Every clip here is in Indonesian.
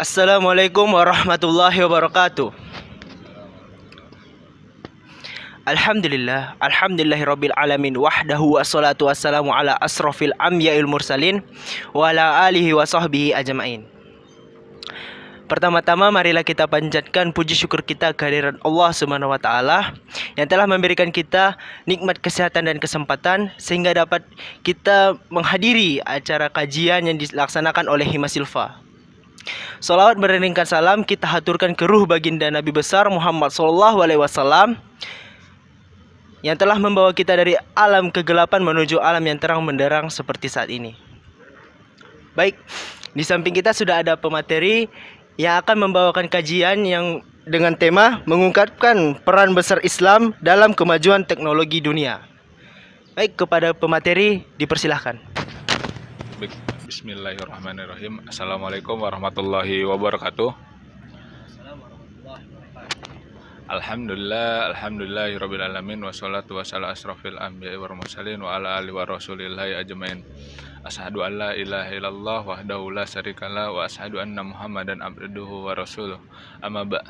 Assalamualaikum warahmatullahi wabarakatuh. Alhamdulillahirabbil alamin wahdahu wassalatu wassalamu ala asrofil anbiya'il mursalin wa ala alihi wa sahbihi ajmain. Pertama-tama marilah kita panjatkan puji syukur kita kehadiran Allah Subhanahu wa taala yang telah memberikan kita nikmat kesehatan dan kesempatan sehingga dapat kita menghadiri acara kajian yang dilaksanakan oleh Himasilfa. Salawat beriringkan salam kita haturkan ke ruh baginda Nabi besar Muhammad SAW yang telah membawa kita dari alam kegelapan menuju alam yang terang benderang seperti saat ini. Baik, di samping kita sudah ada pemateri yang akan membawakan kajian yang dengan tema mengungkapkan peran besar Islam dalam kemajuan teknologi dunia. Baik, kepada pemateri dipersilahkan. Bismillahirrahmanirrahim. Assalamualaikum warahmatullahi wabarakatuh. Alhamdulillahirabbil alamin wassalatu wassalamu asrofil anbiya'i wal mursalin wa ala alihi wa rasulillahi ajmain. Asyhadu an la ilaha illallah wahdahu la syarikalah wa asyhadu anna Muhammadan abduhu wa rasuluh. Amma ba'.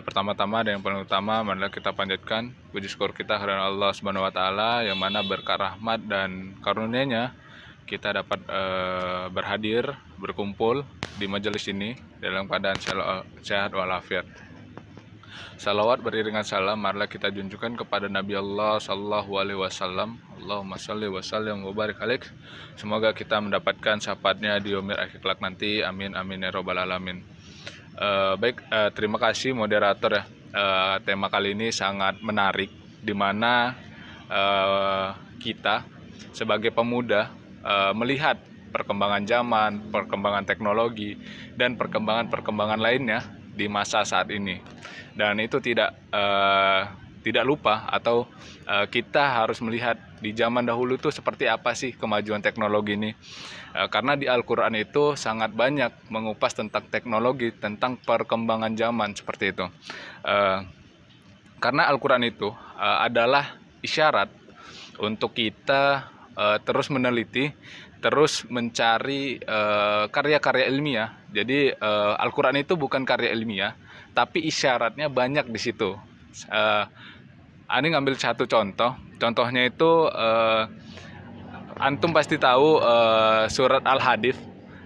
Pertama-tama dan yang paling utama marilah kita panjatkan puji syukur kita kepada Allah Subhanahu wa taala yang mana berkah rahmat dan karunia-Nya kita dapat berhadir, berkumpul di majelis ini dalam keadaan sehat walafiat. Salawat beriringan salam marilah kita junjukkan kepada Nabi Allah Sallallahu Alaihi Wasallam. Allahumma salli wa sallim wa barik alaik. Semoga kita mendapatkan syafaatnya di yaumil akhir kelak nanti. Amin amin ya robbal alamin. Terima kasih moderator ya. Tema kali ini sangat menarik, di mana kita sebagai pemuda melihat perkembangan zaman, perkembangan teknologi, dan perkembangan lainnya di masa saat ini. Dan itu tidak lupa atau kita harus melihat di zaman dahulu itu seperti apa sih kemajuan teknologi ini. Karena di Al-Quran itu sangat banyak mengupas tentang teknologi, tentang perkembangan zaman seperti itu. Karena Al-Quran itu adalah isyarat untuk kita terus meneliti, terus mencari karya-karya ilmiah. Jadi Al-Quran itu bukan karya ilmiah, tapi isyaratnya banyak di situ. Ani ngambil satu contoh. Contohnya itu antum pasti tahu surat Al-Hadid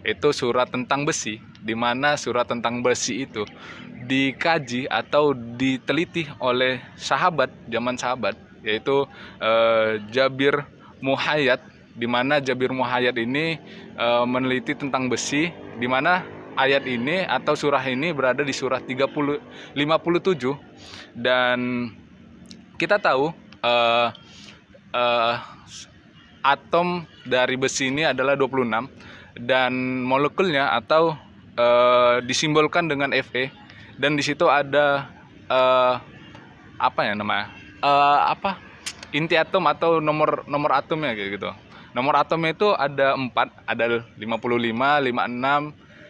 itu surat tentang besi, di mana surat tentang besi itu dikaji atau diteliti oleh zaman sahabat, yaitu Jabir Muhayyad, di mana Jabir Muhayyad ini meneliti tentang besi, di mana ayat ini atau surah ini berada di surah 57, dan kita tahu atom dari besi ini adalah 26 dan molekulnya atau disimbolkan dengan Fe, dan di situ ada inti atom atau nomor atomnya kayak gitu. Nomor atomnya itu ada 4, ada 55, 56,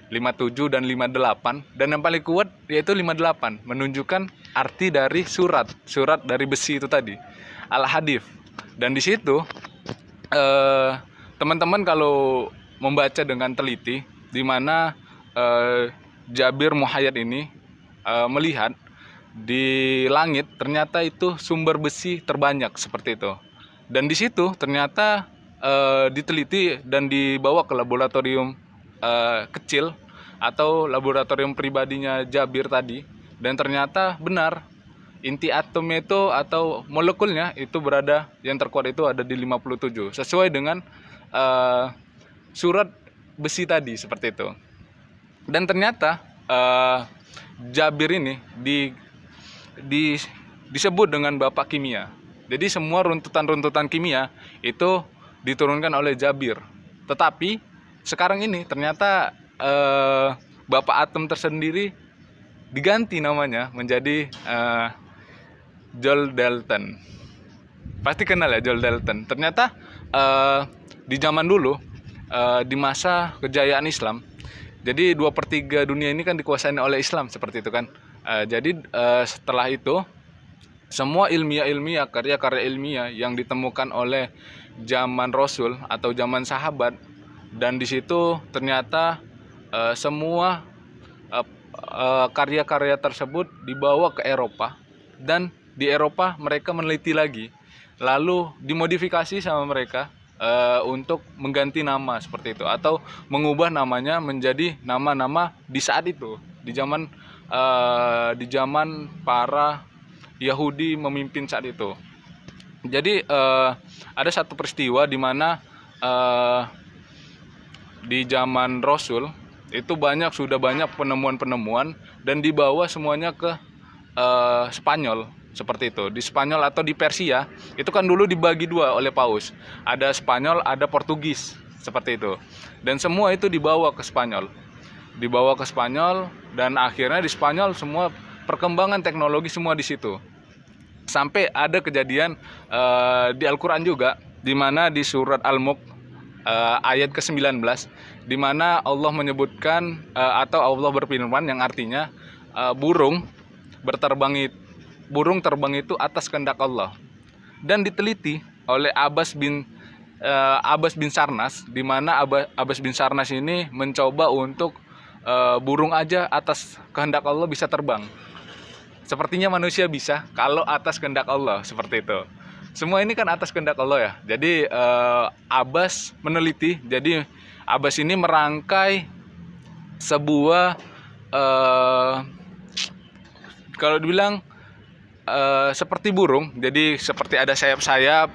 57 dan 58, dan yang paling kuat yaitu 58, menunjukkan arti dari surat dari besi itu tadi, Al-Hadid. Dan di situ teman-teman kalau membaca dengan teliti, di mana Jabir Muhayyad ini melihat di langit ternyata itu sumber besi terbanyak seperti itu, dan di situ ternyata diteliti dan dibawa ke laboratorium kecil atau laboratorium pribadinya Jabir tadi, dan ternyata benar inti atomnya itu atau molekulnya itu berada, yang terkuat itu ada di 57, sesuai dengan surat besi tadi seperti itu. Dan ternyata Jabir ini disebut dengan bapak kimia. Jadi semua runtutan kimia itu diturunkan oleh Jabir. Tetapi sekarang ini ternyata bapak atom tersendiri diganti namanya menjadi Joel Dalton. Pasti kenal ya Joel Dalton. Ternyata di zaman dulu, di masa kejayaan Islam, jadi 2/3 dunia ini kan dikuasai oleh Islam seperti itu kan. Jadi setelah itu semua ilmiah karya-karya ilmiah yang ditemukan oleh zaman Rasul atau zaman sahabat, dan di situ ternyata semua karya-karya tersebut dibawa ke Eropa, dan di Eropa mereka meneliti lagi, lalu dimodifikasi sama mereka untuk mengganti nama seperti itu, atau mengubah namanya menjadi nama-nama di saat itu, di zaman para Yahudi memimpin saat itu. Jadi ada satu peristiwa di mana di zaman Rasul itu sudah banyak penemuan-penemuan, dan dibawa semuanya ke Spanyol seperti itu. Di Spanyol atau di Persia itu kan dulu dibagi dua oleh Paus, ada Spanyol, ada Portugis seperti itu, dan semua itu dibawa ke Spanyol, dan akhirnya di Spanyol semua perkembangan teknologi semua di situ. Sampai ada kejadian di Al-Quran juga, di mana di surat Al-Mulk ayat ke-19, di mana Allah menyebutkan atau Allah berfirman yang artinya burung terbang itu atas kehendak Allah. Dan diteliti oleh Abbas bin Sarnas, di mana Abbas bin Sarnas ini mencoba untuk burung aja atas kehendak Allah bisa terbang. Sepertinya manusia bisa kalau atas kehendak Allah, seperti itu. Semua ini kan atas kehendak Allah ya. Jadi Abbas meneliti. Jadi Abbas ini merangkai sebuah kalau dibilang seperti burung. Jadi seperti ada sayap-sayap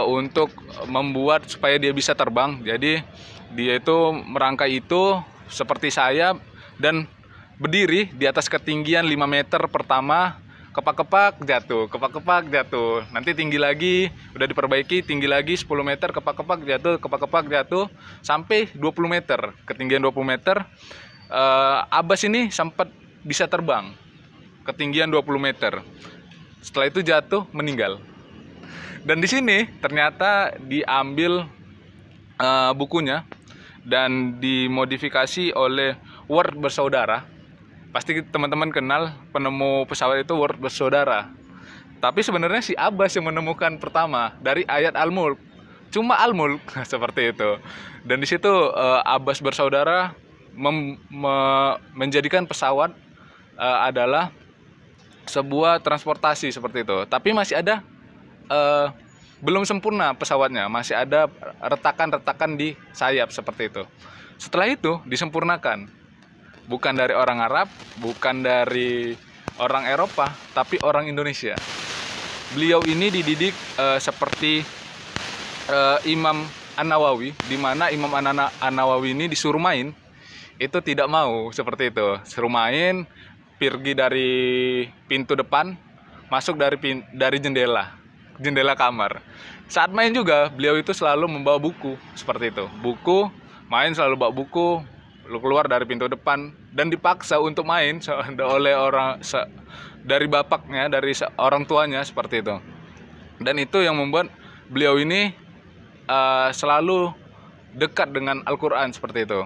untuk membuat supaya dia bisa terbang. Jadi dia itu merangkai itu seperti sayap dan berdiri di atas ketinggian 5 meter pertama, kepak-kepak jatuh, nanti tinggi lagi, udah diperbaiki, tinggi lagi 10 meter, kepak-kepak jatuh, sampai 20 meter, ketinggian 20 meter. Abbas ini sempat bisa terbang ketinggian 20 meter, setelah itu jatuh, meninggal. Dan di sini ternyata diambil bukunya dan dimodifikasi oleh Wright bersaudara. Pasti teman-teman kenal penemu pesawat itu Wright bersaudara. Tapi sebenarnya si Abbas yang menemukan pertama dari ayat Al-Mulk. Cuma Al-Mulk seperti itu. Dan di situ Abbas bersaudara menjadikan pesawat adalah sebuah transportasi seperti itu. Tapi masih ada belum sempurna pesawatnya, masih ada retakan-retakan di sayap seperti itu. Setelah itu disempurnakan. Bukan dari orang Arab, bukan dari orang Eropa, tapi orang Indonesia. Beliau ini dididik seperti Imam An-Nawawi, di mana Imam An-Nawawi ini disuruh main, itu tidak mau seperti itu. Suruh main, pergi dari pintu depan, masuk dari jendela kamar. Saat main juga, beliau itu selalu membawa buku seperti itu. Main selalu bawa buku, keluar dari pintu depan, dan dipaksa untuk main oleh dari bapaknya, dari orang tuanya seperti itu. Dan itu yang membuat beliau ini selalu dekat dengan Al-Quran seperti itu.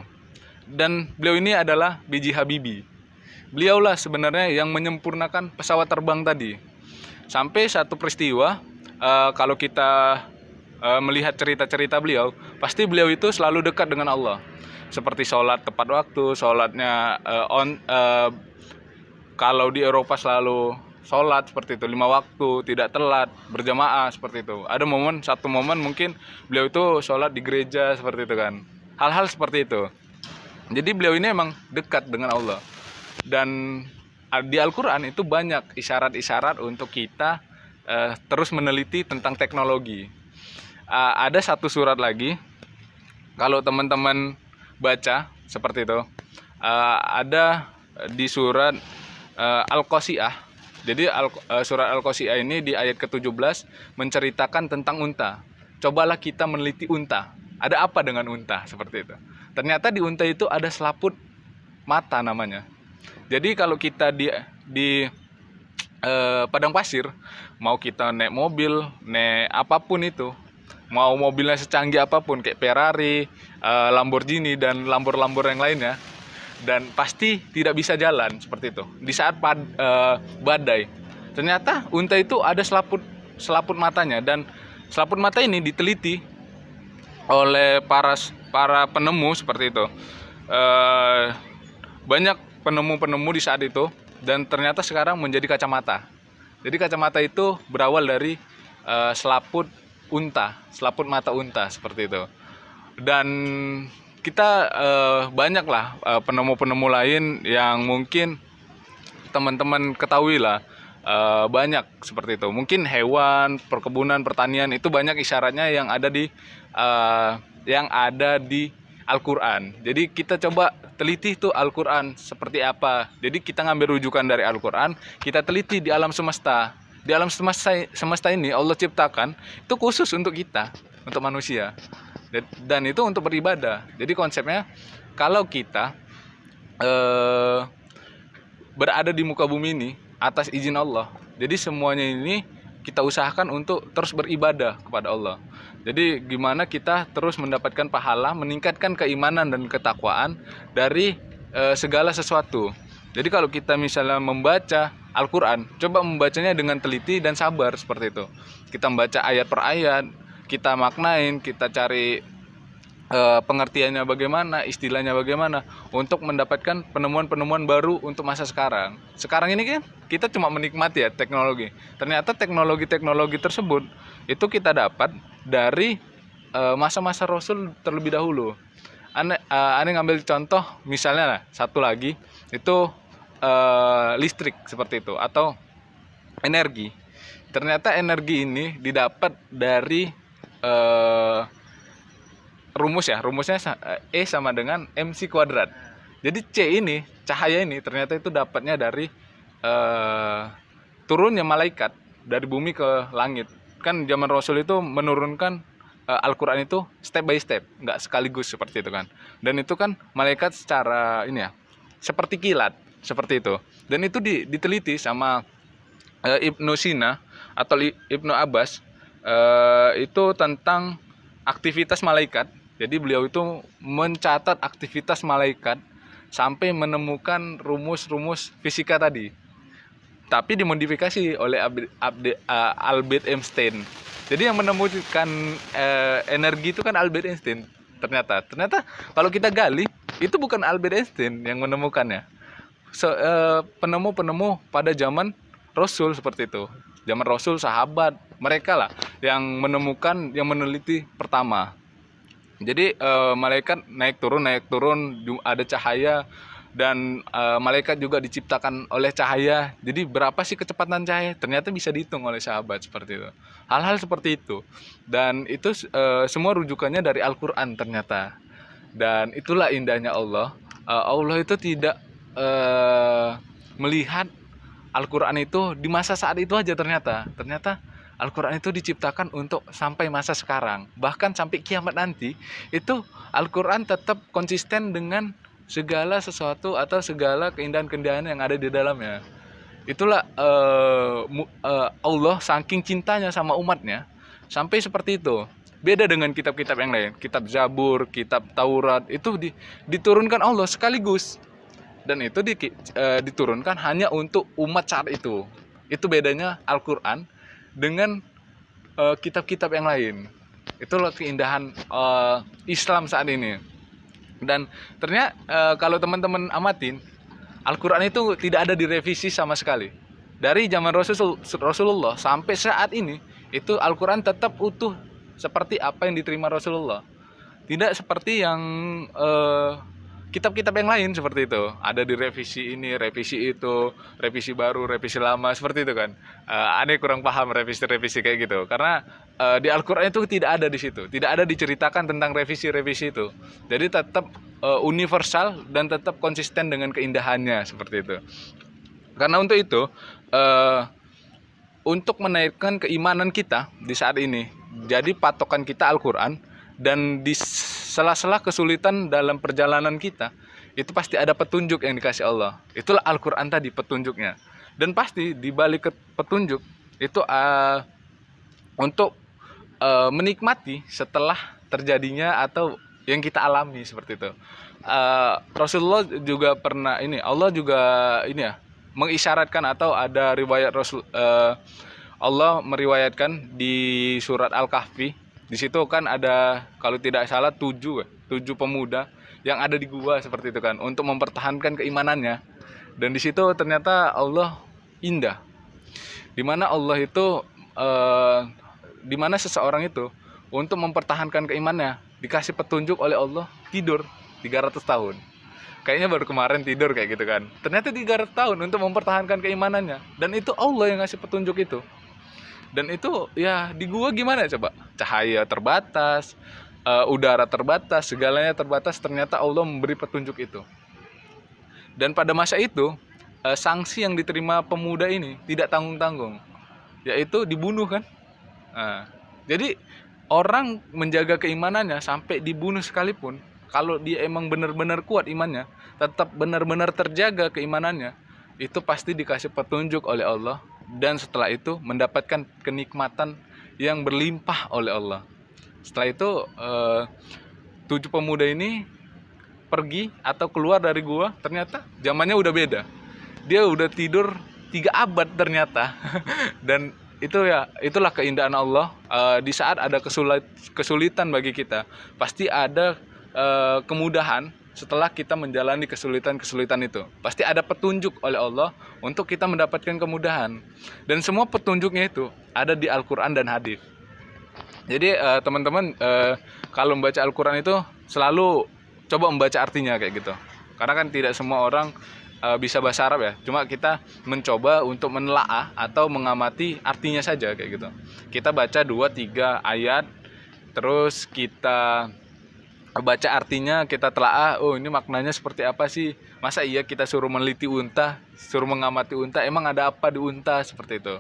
Dan beliau ini adalah B.J. Habibie. Beliaulah sebenarnya yang menyempurnakan pesawat terbang tadi. Sampai satu peristiwa, kalau kita melihat cerita-cerita beliau, pasti beliau itu selalu dekat dengan Allah. Seperti sholat tepat waktu, sholatnya kalau di Eropa selalu sholat seperti itu 5 waktu, tidak telat, berjamaah seperti itu. Ada satu momen mungkin beliau itu sholat di gereja seperti itu kan. Hal-hal seperti itu. Jadi beliau ini emang dekat dengan Allah. Dan di Al-Quran itu banyak isyarat-isyarat untuk kita terus meneliti tentang teknologi. Ada satu surat lagi, kalau teman-teman baca seperti itu, ada di surat Al-Qasiyah. Jadi surat Al-Qasiyah ini di ayat ke-17 menceritakan tentang unta. Cobalah kita meneliti unta. Ada apa dengan unta seperti itu? Ternyata di unta itu ada selaput mata namanya. Jadi kalau kita di padang pasir, mau kita naik mobil, naik apapun itu, mau mobilnya secanggih apapun kayak Ferrari, Lamborghini dan Lamborghini yang lainnya, dan pasti tidak bisa jalan seperti itu di saat badai. Ternyata unta itu ada selaput matanya, dan selaput mata ini diteliti oleh para penemu seperti itu. Banyak penemu-penemu di saat itu, dan ternyata sekarang menjadi kacamata. Jadi kacamata itu berawal dari selaput mata unta seperti itu. Dan kita banyaklah penemu-penemu lain yang mungkin teman-teman ketahui lah, banyak seperti itu. Mungkin hewan, perkebunan, pertanian itu banyak isyaratnya yang ada di Al-Quran. Jadi kita coba teliti tuh Al-Quran seperti apa. Jadi kita ngambil rujukan dari Al-Quran, kita teliti di alam semesta. Di alam semesta ini Allah ciptakan itu khusus untuk kita, untuk manusia. Dan itu untuk beribadah. Jadi konsepnya kalau kita berada di muka bumi ini atas izin Allah, jadi semuanya ini kita usahakan untuk terus beribadah kepada Allah. Jadi gimana kita terus mendapatkan pahala, meningkatkan keimanan dan ketakwaan dari segala sesuatu. Jadi kalau kita misalnya membaca Al-Quran, coba membacanya dengan teliti dan sabar seperti itu. Kita membaca ayat per ayat, kita maknain, kita cari pengertiannya bagaimana, istilahnya bagaimana, untuk mendapatkan penemuan-penemuan baru untuk masa sekarang. Sekarang ini kan kita cuma menikmati ya teknologi. Ternyata teknologi-teknologi tersebut itu kita dapat dari masa-masa Rasul terlebih dahulu. Ane ngambil contoh misalnya lah, satu lagi itu listrik seperti itu, atau energi. Ternyata energi ini didapat dari rumusnya E sama dengan MC kuadrat. Jadi C ini, cahaya ini ternyata itu dapatnya dari turunnya malaikat dari bumi ke langit. Kan zaman Rasul itu menurunkan Al-Quran itu step by step, nggak sekaligus seperti itu kan. Dan itu kan malaikat secara ini ya, seperti kilat, seperti itu. Dan itu diteliti sama Ibnu Sina atau Ibnu Abbas, itu tentang aktivitas malaikat. Jadi beliau itu mencatat aktivitas malaikat sampai menemukan rumus-rumus fisika tadi. Tapi dimodifikasi oleh Albert Einstein. Jadi yang menemukan energi itu kan Albert Einstein. Ternyata kalau kita gali, itu bukan Albert Einstein yang menemukannya. Penemu-penemu pada zaman Rasul seperti itu. Zaman Rasul, sahabat, mereka lah yang menemukan, yang meneliti pertama. Jadi malaikat naik turun, ada cahaya, dan malaikat juga diciptakan oleh cahaya. Jadi berapa sih kecepatan cahaya? Ternyata bisa dihitung oleh sahabat seperti itu. Hal-hal seperti itu. Dan itu semua rujukannya dari Al-Quran ternyata. Dan itulah indahnya Allah. Allah itu tidak melihat Al-Quran itu di masa saat itu aja ternyata. Al-Quran itu diciptakan untuk sampai masa sekarang. Bahkan sampai kiamat nanti, itu Al-Quran tetap konsisten dengan segala sesuatu atau segala keindahan-keindahan yang ada di dalamnya. Itulah Allah saking cintanya sama umatnya, sampai seperti itu. Beda dengan kitab-kitab yang lain. Kitab Zabur, kitab Taurat, itu diturunkan Allah sekaligus. Dan itu diturunkan hanya untuk umat saat itu. Itu bedanya Al-Quran dengan kitab-kitab yang lain. Itulah keindahan Islam saat ini. Dan ternyata kalau teman-teman amatin, Al-Quran itu tidak ada direvisi sama sekali. Dari zaman Rasulullah sampai saat ini, itu Al-Quran tetap utuh seperti apa yang diterima Rasulullah. Tidak seperti yang kitab-kitab yang lain seperti itu. Ada direvisi ini, revisi itu, revisi baru, revisi lama, seperti itu kan. Aneh kurang paham revisi-revisi kayak gitu. Karena di Al-Quran itu tidak ada di situ. Tidak ada diceritakan tentang revisi-revisi itu. Jadi tetap universal dan tetap konsisten dengan keindahannya seperti itu. Karena untuk itu, untuk menaikkan keimanan kita di saat ini, jadi patokan kita Al-Quran. Dan di sela-sela kesulitan dalam perjalanan kita, itu pasti ada petunjuk yang dikasih Allah. Itulah Al-Quran tadi, petunjuknya. Dan pasti di balik petunjuk itu untuk menikmati setelah terjadinya atau yang kita alami seperti itu. Rasulullah juga pernah ini, Allah juga ini ya, mengisyaratkan, atau ada riwayat Allah meriwayatkan di surat Al-Kahfi. Di situ kan ada, kalau tidak salah, 7 pemuda yang ada di gua seperti itu kan, untuk mempertahankan keimanannya. Dan di situ ternyata Allah indah. Dimana Allah itu dimana seseorang itu untuk mempertahankan keimanannya dikasih petunjuk oleh Allah tidur 300 tahun. Kayaknya baru kemarin tidur kayak gitu kan. Ternyata 300 tahun untuk mempertahankan keimanannya. Dan itu Allah yang ngasih petunjuk itu. Dan itu ya di gua gimana coba? Cahaya terbatas, udara terbatas, segalanya terbatas. Ternyata Allah memberi petunjuk itu. Dan pada masa itu sanksi yang diterima pemuda ini tidak tanggung-tanggung, yaitu dibunuh kan. Nah, jadi orang menjaga keimanannya sampai dibunuh sekalipun, kalau dia emang benar-benar kuat imannya, tetap benar-benar terjaga keimanannya, itu pasti dikasih petunjuk oleh Allah, dan setelah itu mendapatkan kenikmatan yang berlimpah oleh Allah. Setelah itu 7 pemuda ini pergi atau keluar dari gua, ternyata zamannya udah beda. Dia udah tidur 3 abad ternyata. Dan itu ya, itulah keindahan Allah. Di saat ada kesulitan bagi kita, pasti ada kemudahan setelah kita menjalani kesulitan-kesulitan itu. Pasti ada petunjuk oleh Allah untuk kita mendapatkan kemudahan. Dan semua petunjuknya itu ada di Al-Quran dan hadis. Jadi teman-teman, kalau membaca Al-Quran itu selalu coba membaca artinya kayak gitu. Karena kan tidak semua orang bisa bahasa Arab ya. Cuma kita mencoba untuk menelaah atau mengamati artinya saja kayak gitu. Kita baca 2-3 ayat, terus kita baca artinya, kita telaah, oh ini maknanya seperti apa sih? Masa iya kita suruh meneliti unta, suruh mengamati unta, emang ada apa di unta, seperti itu.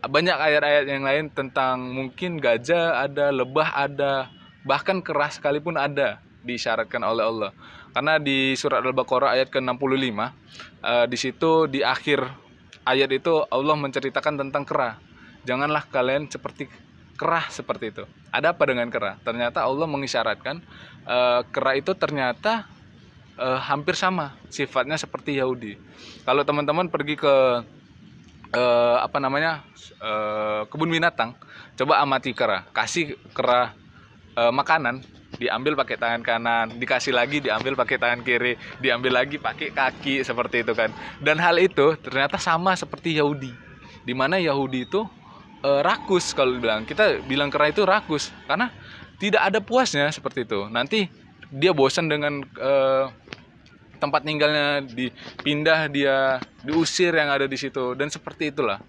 Banyak ayat-ayat yang lain tentang mungkin gajah ada, lebah ada, bahkan keras sekalipun ada, diisyaratkan oleh Allah. Karena di surat Al-Baqarah ayat ke-65, di situ di akhir ayat itu Allah menceritakan tentang kera. Janganlah kalian seperti kera seperti itu. Ada apa dengan kera? Ternyata Allah mengisyaratkan kera itu ternyata hampir sama sifatnya seperti Yahudi. Kalau teman-teman pergi ke kebun binatang, coba amati kera, kasih kera makanan, diambil pakai tangan kanan, dikasih lagi diambil pakai tangan kiri, diambil lagi pakai kaki, seperti itu kan. Dan hal itu ternyata sama seperti Yahudi, dimana Yahudi itu rakus. Kalau kita bilang kera itu rakus karena tidak ada puasnya, seperti itu. Nanti dia bosan dengan tempat tinggalnya, dipindah, dia diusir yang ada di situ, dan seperti itulah.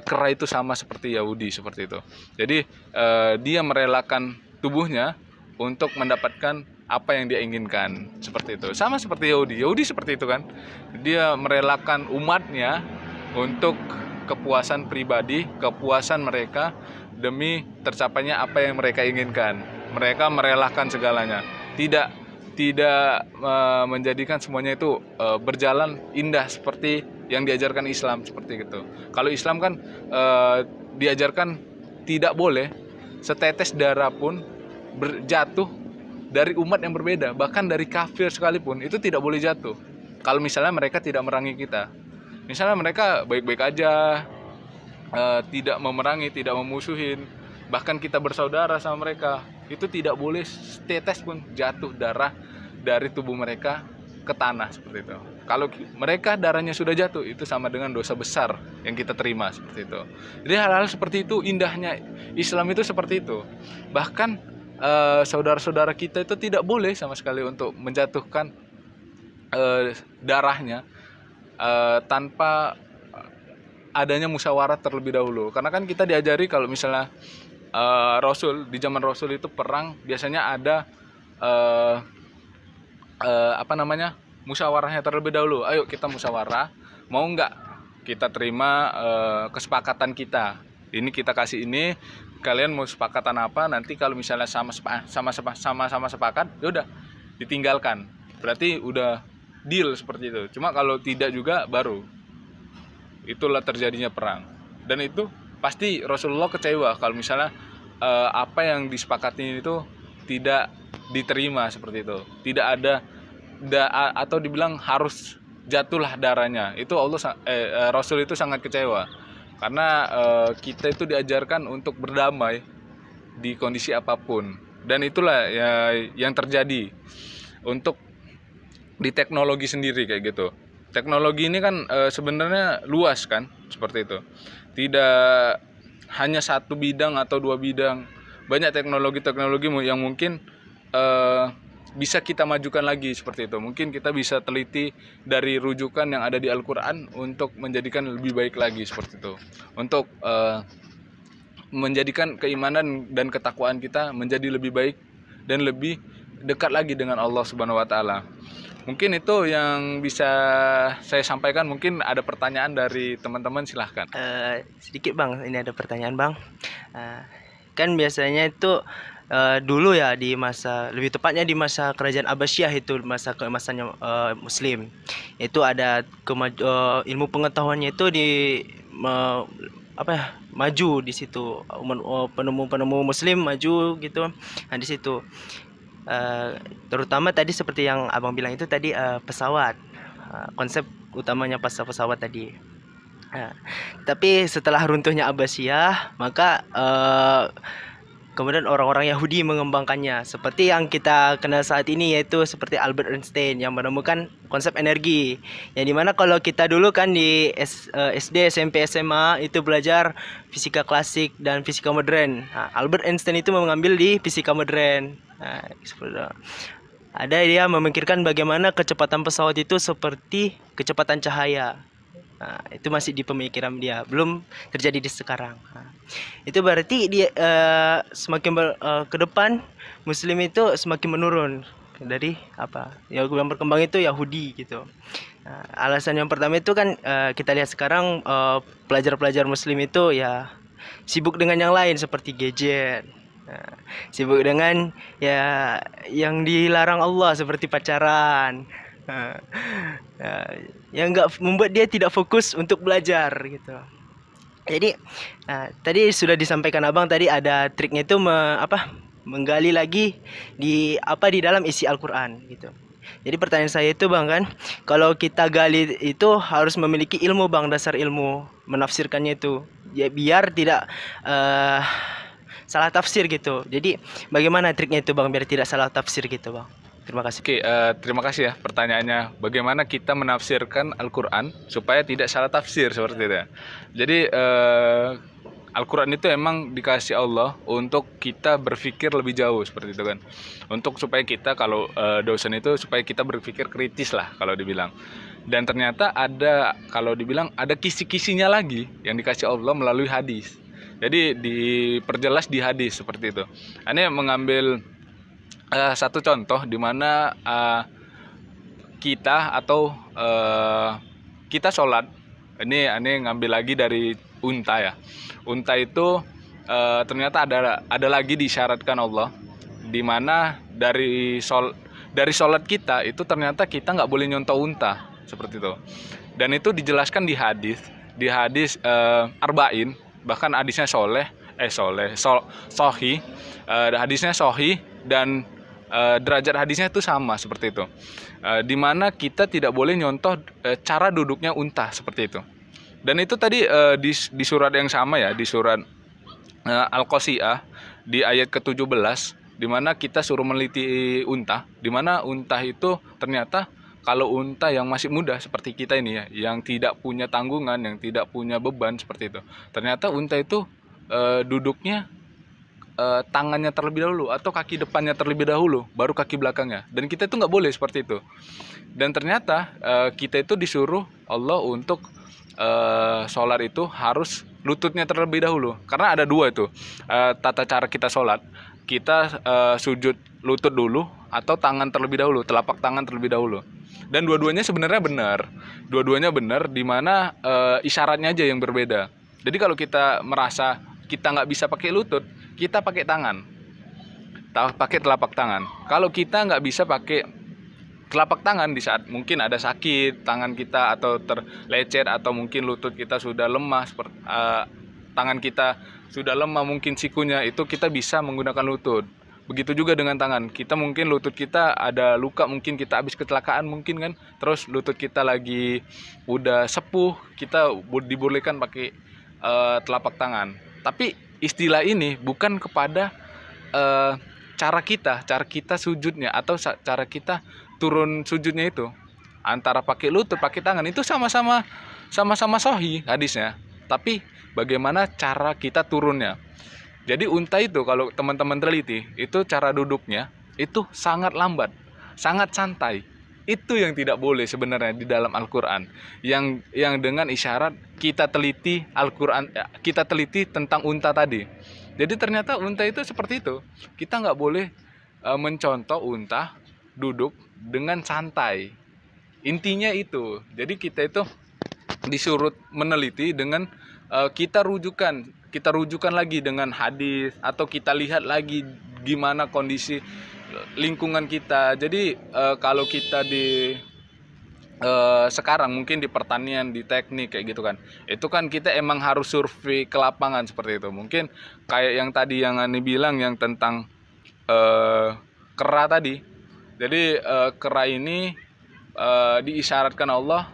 Kera itu sama seperti Yahudi, seperti itu. Jadi dia merelakan tubuhnya untuk mendapatkan apa yang dia inginkan, seperti itu. Sama seperti Yahudi. Yahudi seperti itu kan. Dia merelakan umatnya untuk kepuasan pribadi, kepuasan mereka demi tercapainya apa yang mereka inginkan. Mereka merelakan segalanya. Tidak menjadikan semuanya itu berjalan indah seperti yang diajarkan Islam, seperti itu. Kalau Islam kan diajarkan tidak boleh setetes darah pun jatuh dari umat yang berbeda, bahkan dari kafir sekalipun itu tidak boleh jatuh. Kalau misalnya mereka tidak memerangi kita, misalnya mereka baik-baik aja, tidak memerangi, tidak memusuhin, bahkan kita bersaudara sama mereka, itu tidak boleh setetes pun jatuh darah dari tubuh mereka ke tanah, seperti itu. Kalau mereka darahnya sudah jatuh, itu sama dengan dosa besar yang kita terima, seperti itu. Jadi hal-hal seperti itu indahnya Islam itu, seperti itu. Bahkan saudara-saudara kita itu tidak boleh sama sekali untuk menjatuhkan darahnya tanpa adanya musyawarah terlebih dahulu. Karena kan kita diajari kalau misalnya Rasul, di zaman Rasul itu perang biasanya ada musyawarahnya terlebih dahulu. Ayo kita musyawarah, mau nggak kita terima kesepakatan kita, ini kita kasih ini, kalian mau sepakatan apa, nanti kalau misalnya sama-sama sepakat, ya udah ditinggalkan, berarti udah deal, seperti itu. Cuma kalau tidak juga baru itulah terjadinya perang. Dan itu pasti Rasulullah kecewa kalau misalnya apa yang disepakati itu tidak diterima, seperti itu. Tidak ada atau dibilang harus jatuhlah darahnya. Itu Rasul itu sangat kecewa. Karena kita itu diajarkan untuk berdamai di kondisi apapun. Dan itulah ya yang terjadi. Untuk di teknologi sendiri kayak gitu. Teknologi ini kan sebenarnya luas kan, seperti itu. Tidak hanya satu bidang atau dua bidang, banyak teknologi-teknologi yang mungkin eh, bisa kita majukan lagi seperti itu. Mungkin kita bisa teliti dari rujukan yang ada di Al-Quran untuk menjadikan lebih baik lagi seperti itu. Untuk menjadikan keimanan dan ketakwaan kita menjadi lebih baik dan lebih dekat lagi dengan Allah Subhanahu wa taala. Mungkin itu yang bisa saya sampaikan. Mungkin ada pertanyaan dari teman-teman, silahkan. Sedikit Bang, ini ada pertanyaan Bang. Kan biasanya itu dulu ya, di masa, lebih tepatnya di masa kerajaan Abbasiyah, itu masa keemasannya Muslim, itu ada ilmu pengetahuannya itu apa ya, maju di situ, penemu-penemu Muslim maju gitu. Nah di situ terutama tadi seperti yang abang bilang itu tadi, pesawat, konsep utamanya pesawat tadi. Tapi setelah runtuhnya Abbasiyah, maka kemudian orang-orang Yahudi mengembangkannya seperti yang kita kenal saat ini, yaitu seperti Albert Einstein yang menemukan konsep energi. Yang dimana kalau kita dulu kan di SD, SMP, SMA itu belajar fisika klasik dan fisika modern. Albert Einstein itu mengambil di fisika modern. Ada dia memikirkan bagaimana kecepatan pesawat itu seperti kecepatan cahaya. Itu masih di pemikiran dia, belum terjadi di sekarang. Itu berarti dia semakin ke depan Muslim itu semakin menurun dari apa? Yang berkembang itu Yahudi gitu. Alasan yang pertama itu kan kita lihat sekarang pelajar-pelajar Muslim itu ya sibuk dengan yang lain seperti gadget. Sibuk dengan ya yang dilarang Allah seperti pacaran. Yang enggak membuat dia tidak fokus untuk belajar gitu. Jadi tadi sudah disampaikan abang, tadi ada triknya itu menggali lagi di dalam isi Al-Quran gitu. Jadi pertanyaan saya itu bang kan, kalau kita gali itu harus memiliki ilmu bang, dasar ilmu menafsirkannya itu ya, biar tidak salah tafsir gitu. Jadi bagaimana triknya itu bang biar tidak salah tafsir gitu bang? Terima kasih. Oke, terima kasih ya pertanyaannya. Bagaimana kita menafsirkan Al-Quran supaya tidak salah tafsir seperti itu ya. Jadi Al-Quran itu emang dikasih Allah untuk kita berpikir lebih jauh seperti itu kan. Untuk supaya kita, kalau dosen itu supaya kita berpikir kritis lah kalau dibilang. Dan ternyata ada, kalau dibilang ada kisi-kisinya lagi yang dikasih Allah melalui hadis. Jadi diperjelas di hadis seperti itu. Ini mengambil satu contoh di mana kita atau kita sholat. Ini ngambil lagi dari unta ya. Unta itu ternyata ada lagi disyaratkan Allah, di mana dari sholat kita itu ternyata kita nggak boleh nyontoh unta seperti itu. Dan itu dijelaskan di hadis arba'in, bahkan hadisnya sohi, hadisnya sohi, dan derajat hadisnya itu sama seperti itu. Dimana kita tidak boleh nyontoh cara duduknya unta seperti itu. Dan itu tadi di surat yang sama ya, di surat Al-Qasiyah di ayat ke-17, dimana kita suruh meneliti unta, dimana unta itu ternyata kalau unta yang masih muda seperti kita ini ya, yang tidak punya tanggungan, yang tidak punya beban seperti itu, ternyata unta itu duduknya tangannya terlebih dahulu atau kaki depannya terlebih dahulu, baru kaki belakangnya. Dan kita itu nggak boleh seperti itu. Dan ternyata kita itu disuruh Allah untuk sholat itu harus lututnya terlebih dahulu. Karena ada dua itu tata cara kita sholat. Kita sujud lutut dulu atau tangan terlebih dahulu, telapak tangan terlebih dahulu. Dan dua-duanya sebenarnya benar. Dua-duanya benar, di mana isyaratnya aja yang berbeda. Jadi kalau kita merasa kita nggak bisa pakai lutut, kita pakai tangan, pakai telapak tangan. Kalau kita nggak bisa pakai telapak tangan di saat mungkin ada sakit tangan kita, atau terlecet, atau mungkin lutut kita sudah lemah, tangan kita sudah lemah, mungkin sikunya, itu kita bisa menggunakan lutut. Begitu juga dengan tangan kita, mungkin lutut kita ada luka, mungkin kita habis kecelakaan mungkin kan, terus lutut kita lagi udah sepuh, kita dibolehkan pakai telapak tangan. Tapi istilah ini bukan kepada cara kita sujudnya, atau cara kita turun sujudnya itu antara pakai lutut, pakai tangan, itu sama-sama sahih hadisnya. Tapi bagaimana cara kita turunnya? Jadi unta itu kalau teman-teman teliti, itu cara duduknya itu sangat lambat, sangat santai. Itu yang tidak boleh sebenarnya di dalam Al-Qur'an. Yang dengan isyarat kita teliti Al-Qur'an, kita teliti tentang unta tadi. Jadi ternyata unta itu seperti itu. Kita nggak boleh mencontoh unta duduk dengan santai. Intinya itu. Jadi kita itu disuruh meneliti dengan kita rujukan lagi dengan hadis, atau kita lihat lagi gimana kondisi lingkungan kita. Jadi kalau kita di sekarang mungkin di pertanian, di teknik kayak gitu kan, itu kan kita emang harus survei ke lapangan seperti itu. Mungkin kayak yang tadi yang Ani bilang yang tentang kera tadi. Jadi kera ini diisyaratkan Allah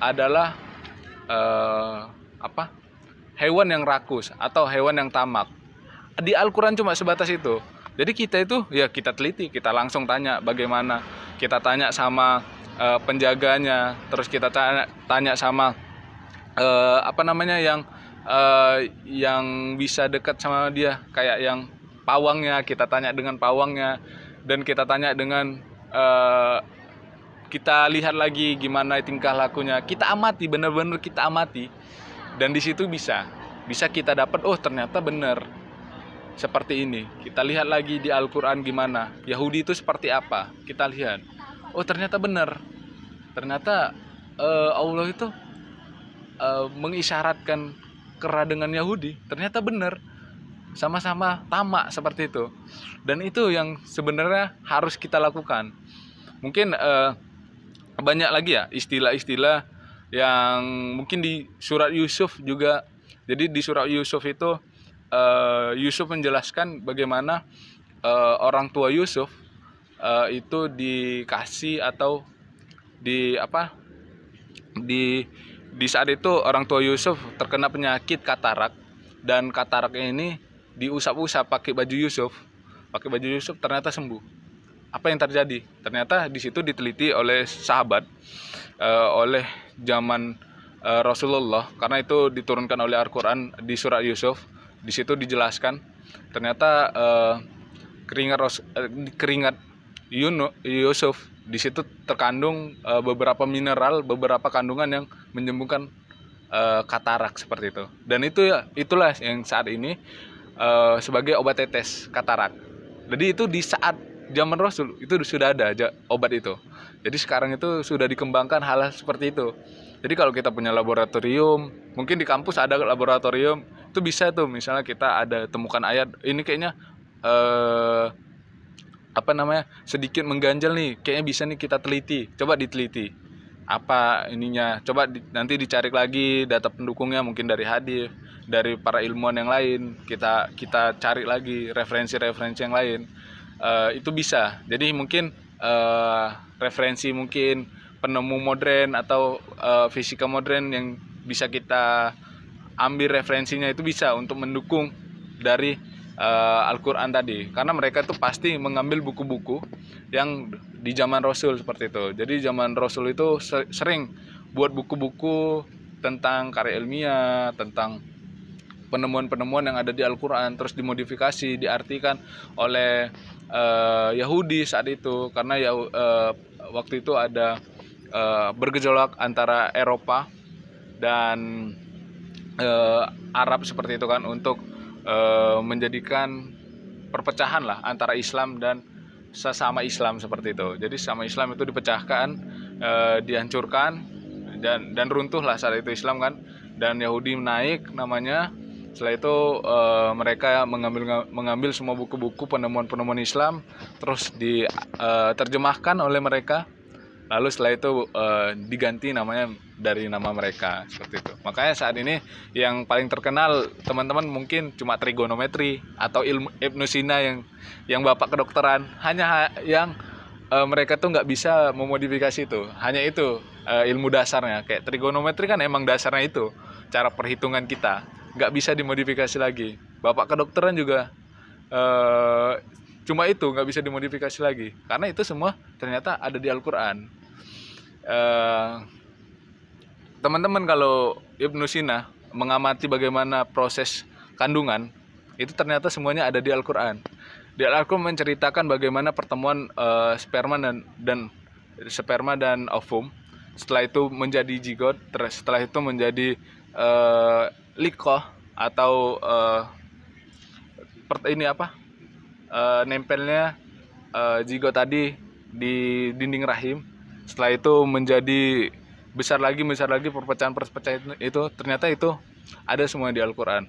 adalah hewan yang rakus atau hewan yang tamak. Di Al-Quran cuma sebatas itu. Jadi kita itu ya kita teliti, kita langsung tanya bagaimana, kita tanya sama penjaganya, terus kita tanya sama yang bisa dekat sama dia, kayak yang pawangnya, kita tanya dengan pawangnya, dan kita tanya dengan kita lihat lagi gimana tingkah lakunya, kita amati, benar-benar kita amati, dan di situ bisa kita dapat, oh ternyata benar seperti ini. Kita lihat lagi di Al-Quran gimana Yahudi itu seperti apa, kita lihat, oh ternyata benar, ternyata Allah itu mengisyaratkan kera dengan Yahudi, ternyata benar, sama-sama tamak seperti itu. Dan itu yang sebenarnya harus kita lakukan. Mungkin banyak lagi ya istilah-istilah yang mungkin di surat Yusuf juga. Jadi di surat Yusuf itu Yusuf menjelaskan bagaimana orang tua Yusuf itu dikasih atau di saat itu orang tua Yusuf terkena penyakit katarak, dan katarak ini diusap-usap pakai baju Yusuf, ternyata sembuh. Apa yang terjadi? Ternyata di situ diteliti oleh sahabat, oleh zaman Rasulullah, karena itu diturunkan oleh Al-Quran di surat Yusuf. Di situ dijelaskan ternyata keringat Yusuf di situ terkandung beberapa mineral, beberapa kandungan yang menyembuhkan katarak seperti itu. Dan itulah yang saat ini sebagai obat tetes katarak. Jadi itu di saat zaman Rasul itu sudah ada obat itu. Jadi sekarang itu sudah dikembangkan hal seperti itu. Jadi kalau kita punya laboratorium, mungkin di kampus ada laboratorium, itu bisa tuh misalnya kita ada temukan ayat ini kayaknya sedikit mengganjal nih, kayaknya bisa nih kita teliti, coba diteliti apa ininya, coba nanti dicari lagi data pendukungnya, mungkin dari hadis, dari para ilmuwan yang lain, kita cari lagi referensi yang lain. Itu bisa. Jadi mungkin referensi mungkin penemu modern atau fisika modern yang bisa kita ambil referensinya, itu bisa untuk mendukung dari Al-Quran tadi, karena mereka tuh pasti mengambil buku-buku yang di zaman Rasul seperti itu. Jadi zaman Rasul itu sering buat buku-buku tentang karya ilmiah, tentang penemuan-penemuan yang ada di Al-Quran, terus dimodifikasi, diartikan oleh Yahudi saat itu, karena waktu itu ada bergejolak antara Eropa dan Arab seperti itu kan, untuk menjadikan perpecahan lah antara Islam dan sesama Islam seperti itu. Jadi sesama Islam itu dipecahkan, dihancurkan, dan runtuhlah saat itu Islam kan, dan Yahudi naik namanya. Setelah itu mereka mengambil semua buku-buku penemuan Islam, terus diterjemahkan oleh mereka. Lalu setelah itu diganti namanya dari nama mereka seperti itu. Makanya saat ini yang paling terkenal teman-teman mungkin cuma trigonometri atau ilmu Ibnu Sina yang bapak kedokteran. Hanya yang mereka tuh nggak bisa memodifikasi itu. Hanya itu ilmu dasarnya. Kayak trigonometri kan emang dasarnya itu cara perhitungan kita, nggak bisa dimodifikasi lagi. Bapak kedokteran juga cuma itu, nggak bisa dimodifikasi lagi, karena itu semua ternyata ada di Al-Quran. Teman-teman kalau Ibnu Sina mengamati bagaimana proses kandungan, itu ternyata semuanya ada di Al-Quran. Di Al-Quran menceritakan bagaimana pertemuan sperma dan ovum, setelah itu menjadi zigot, setelah itu menjadi liqah atau nempelnya zigot tadi di dinding rahim. Setelah itu menjadi besar lagi perpecahan itu ternyata itu ada semua di Al-Quran.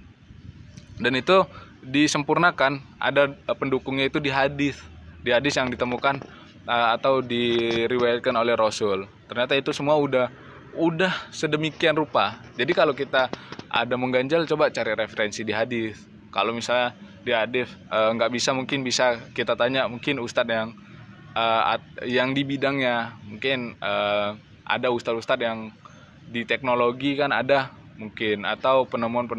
Dan itu disempurnakan, ada pendukungnya itu di hadis yang ditemukan atau diriwayatkan oleh Rasul. Ternyata itu semua udah sedemikian rupa. Jadi kalau kita ada mengganjal, coba cari referensi di hadis. Kalau misalnya di hadis nggak bisa, mungkin bisa kita tanya mungkin ustadz yang di bidangnya. Mungkin ada ustadz yang di teknologi kan ada mungkin, atau penemuan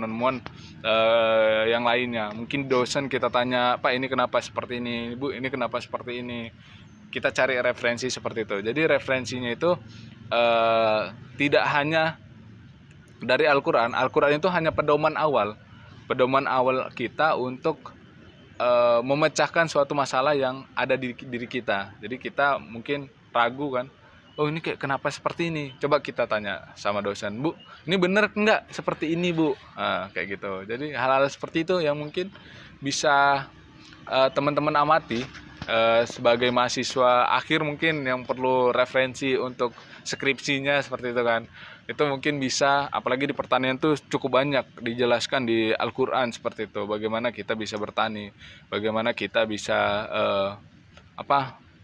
yang lainnya. Mungkin dosen kita tanya, Pak ini kenapa seperti ini, Bu ini kenapa seperti ini. Kita cari referensi seperti itu. Jadi referensinya itu tidak hanya dari Al-Quran. Al-Quran itu hanya pedoman awal kita untuk memecahkan suatu masalah yang ada di diri kita. Jadi kita mungkin ragu kan, oh ini kayak kenapa seperti ini, coba kita tanya sama dosen, Bu ini bener enggak seperti ini, Bu? Kayak gitu. Jadi hal-hal seperti itu yang mungkin bisa teman-teman amati sebagai mahasiswa akhir, mungkin yang perlu referensi untuk skripsinya seperti itu kan. Itu mungkin bisa, apalagi di pertanian tuh cukup banyak dijelaskan di Al-Quran seperti itu, bagaimana kita bisa bertani, bagaimana kita bisa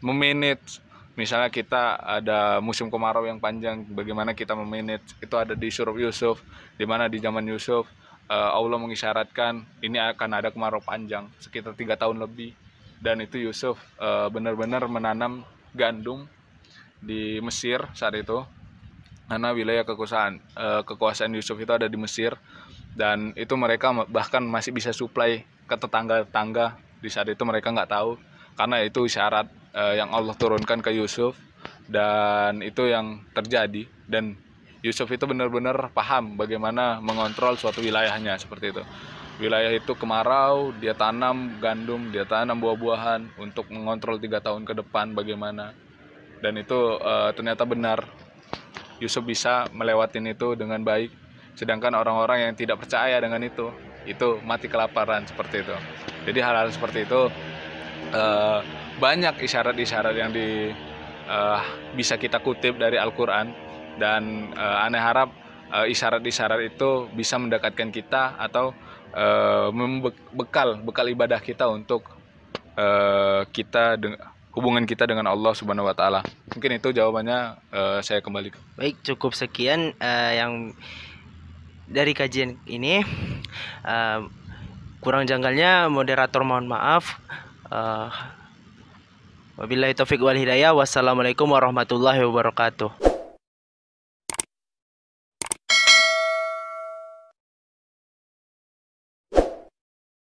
memanage. Misalnya kita ada musim kemarau yang panjang, bagaimana kita memanage, itu ada di surah Yusuf, di mana di zaman Yusuf Allah mengisyaratkan ini akan ada kemarau panjang sekitar 3 tahun lebih, dan itu Yusuf benar-benar menanam gandum di Mesir saat itu, karena wilayah kekuasaan Yusuf itu ada di Mesir, dan itu mereka bahkan masih bisa supply ke tetangga-tetangga. Di saat itu mereka nggak tahu, karena itu isyarat yang Allah turunkan ke Yusuf, dan itu yang terjadi. Dan Yusuf itu benar-benar paham bagaimana mengontrol suatu wilayahnya seperti itu. Wilayah itu kemarau, dia tanam gandum, dia tanam buah-buahan untuk mengontrol 3 tahun ke depan bagaimana. Dan itu ternyata benar, Yusuf bisa melewatin itu dengan baik. Sedangkan orang-orang yang tidak percaya dengan itu mati kelaparan seperti itu. Jadi hal-hal seperti itu banyak isyarat-isyarat yang bisa kita kutip dari Al-Quran. Dan aneh harap isyarat-isyarat itu bisa mendekatkan kita atau bekal ibadah kita untuk hubungan kita dengan Allah Subhanahu wa Ta'ala. Mungkin itu jawabannya. Saya kembali. Baik, cukup sekian yang dari kajian ini. Kurang janggalnya moderator mohon maaf. Wabillahi taufiq wal hidayah. Wassalamualaikum warahmatullahi wabarakatuh.